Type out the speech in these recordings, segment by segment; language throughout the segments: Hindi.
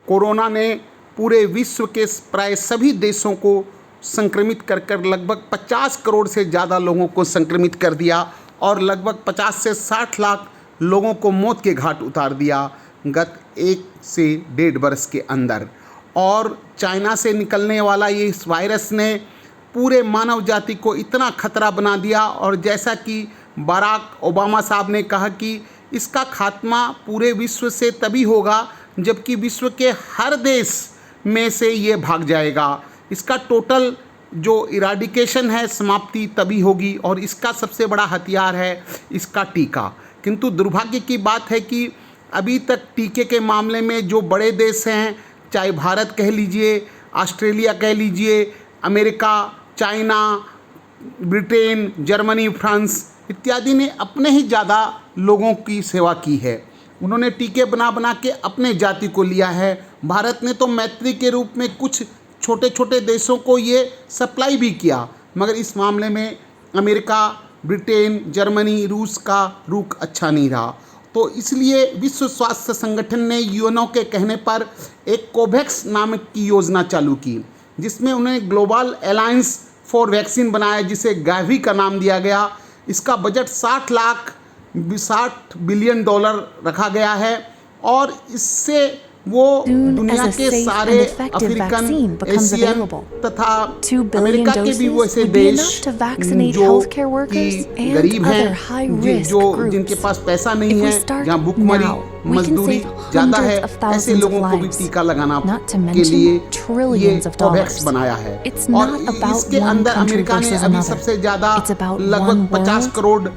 कोरोना ने पूरे विश्व के प्राय सभी देशों को संक्रमित कर लगभग 50 करोड़ से ज़्यादा लोगों को संक्रमित कर दिया और लगभग 50 से 60 लाख लोगों को मौत के घाट उतार दिया गत 1 से 1.5 वर्ष के अंदर। और चाइना से निकलने वाला ये इस वायरस ने पूरे मानव जाति को इतना खतरा बना दिया, और जैसा कि बराक ओबामा साहब ने कहा कि इसका खात्मा पूरे विश्व से तभी होगा जबकि विश्व के हर देश में से ये भाग जाएगा। इसका टोटल जो इराडिकेशन है, समाप्ति तभी होगी, और इसका सबसे बड़ा हथियार है इसका टीका। किंतु दुर्भाग्य की बात है कि अभी तक टीके के मामले में जो बड़े देश हैं, चाहे भारत कह लीजिए, ऑस्ट्रेलिया कह लीजिए, America, China, Britain, Germany, France इत्यादि ने अपने ही ज़्यादा लोगों की सेवा की है। उन्होंने टीके बना के अपने जाति को लिया है। भारत ने तो मैत्री के रूप में कुछ छोटे छोटे देशों को ये सप्लाई भी किया, मगर इस मामले में अमेरिका, ब्रिटेन, जर्मनी, रूस का रुख अच्छा नहीं रहा। तो इसलिए विश्व स्वास्थ्य संगठन ने यूएनओ के कहने पर एक कोवैक्स नामक की योजना चालू की, जिसमें उन्होंने ग्लोबल अलायंस फॉर वैक्सीन बनाया, जिसे गावी का नाम दिया गया। इसका बजट 60 बिलियन डॉलर रखा गया है, और इससे वो दुनिया के सारे अफ्रीकन, एशियन तथा अमेरिका के भी वैसे देश जो कि गरीब हैं, जो जिनके पास पैसा नहीं है, जहाँ भूखमरी, मजदूरी ज़्यादा है, ऐसे लोगों को भी टीका लगाना के लिए ये कोवैक्स बनाया है। और इसके अंदर अमेरिका ने अभी सबसे ज़्यादा लगभग 50 करोड़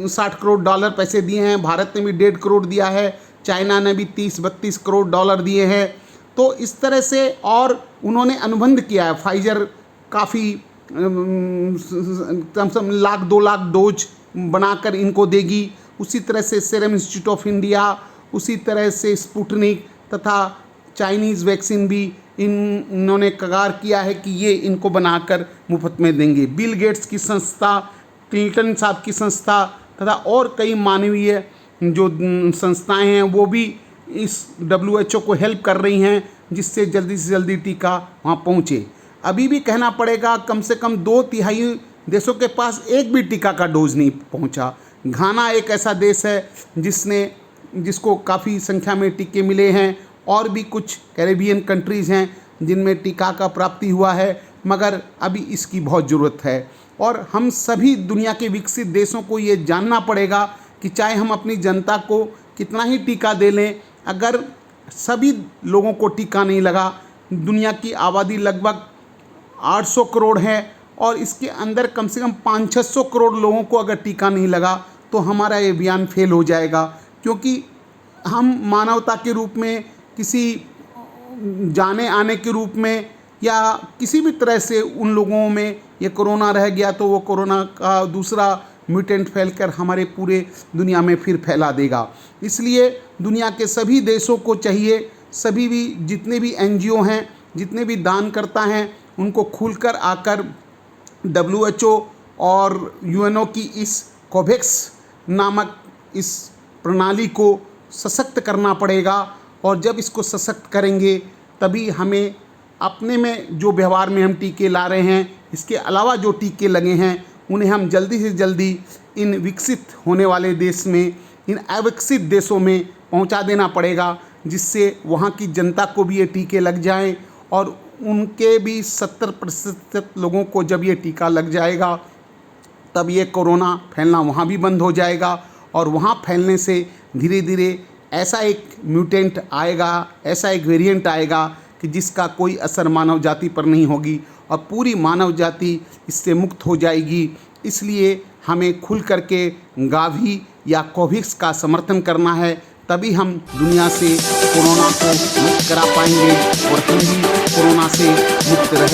60 करोड़ डॉलर पैसे दिए हैं। भारत ने भी 1.5 करोड़ दिया है। चाइना ने भी 30-32 करोड़ डॉलर दिए हैं। तो इस तरह से, और उन्होंने अनुबंध किया है। फाइजर काफ़ी कम से कम 1-2 लाख डोज बनाकर इनको देगी। उसी तरह से सीरम इंस्टीट्यूट ऑफ इंडिया, उसी तरह से स्पुतनिक तथा चाइनीज़ वैक्सीन भी इन्होंने कगार किया है कि ये इनको बनाकर मुफ्त में देंगे। बिल गेट्स की संस्था, क्लिंटन साहब की संस्था तथा और कई मानवीय जो संस्थाएं हैं वो भी इस WHO को हेल्प कर रही हैं, जिससे जल्दी से जल्दी टीका वहाँ पहुँचे। अभी भी कहना पड़ेगा, कम से कम 2/3 देशों के पास एक भी टीका का डोज नहीं पहुँचा। घाना एक ऐसा देश है जिसको काफ़ी संख्या में टीके मिले हैं, और भी कुछ कैरेबियन कंट्रीज़ हैं जिनमें टीका का प्राप्ति हुआ है, मगर अभी इसकी बहुत ज़रूरत है। और हम सभी दुनिया के विकसित देशों को ये जानना पड़ेगा कि चाहे हम अपनी जनता को कितना ही टीका दे लें, अगर सभी लोगों को टीका नहीं लगा, दुनिया की आबादी लगभग 800 करोड़ है, और इसके अंदर कम से कम 500-600 करोड़ लोगों को अगर टीका नहीं लगा तो हमारा ये अभियान फेल हो जाएगा। क्योंकि हम मानवता के रूप में, किसी जाने आने के रूप में, या किसी भी तरह से उन लोगों में ये कोरोना रह गया तो वो कोरोना का दूसरा म्यूटेंट फैलकर हमारे पूरे दुनिया में फिर फैला देगा। इसलिए दुनिया के सभी देशों को चाहिए, सभी भी जितने भी NGO हैं, जितने भी दान करता हैं, उनको खुलकर आकर WHO और UNO की इस कोवैक्स नामक इस प्रणाली को सशक्त करना पड़ेगा। और जब इसको सशक्त करेंगे तभी हमें अपने में जो व्यवहार में हम टीके ला रहे हैं, इसके अलावा जो टीके लगे हैं, उन्हें हम जल्दी से जल्दी इन विकसित होने वाले देश में, इन अविकसित देशों में पहुंचा देना पड़ेगा, जिससे वहां की जनता को भी ये टीके लग जाएं, और उनके भी 70% लोगों को जब ये टीका लग जाएगा तब ये कोरोना फैलना वहाँ भी बंद हो जाएगा। और वहाँ फैलने से धीरे धीरे ऐसा एक म्यूटेंट आएगा, ऐसा एक वेरिएंट आएगा कि जिसका कोई असर मानव जाति पर नहीं होगी, और पूरी मानव जाति इससे मुक्त हो जाएगी। इसलिए हमें खुल करके गावी या कोवैक्स का समर्थन करना है, तभी हम दुनिया से कोरोना को मुक्त करा पाएंगे और हम भी कोरोना से मुक्त रह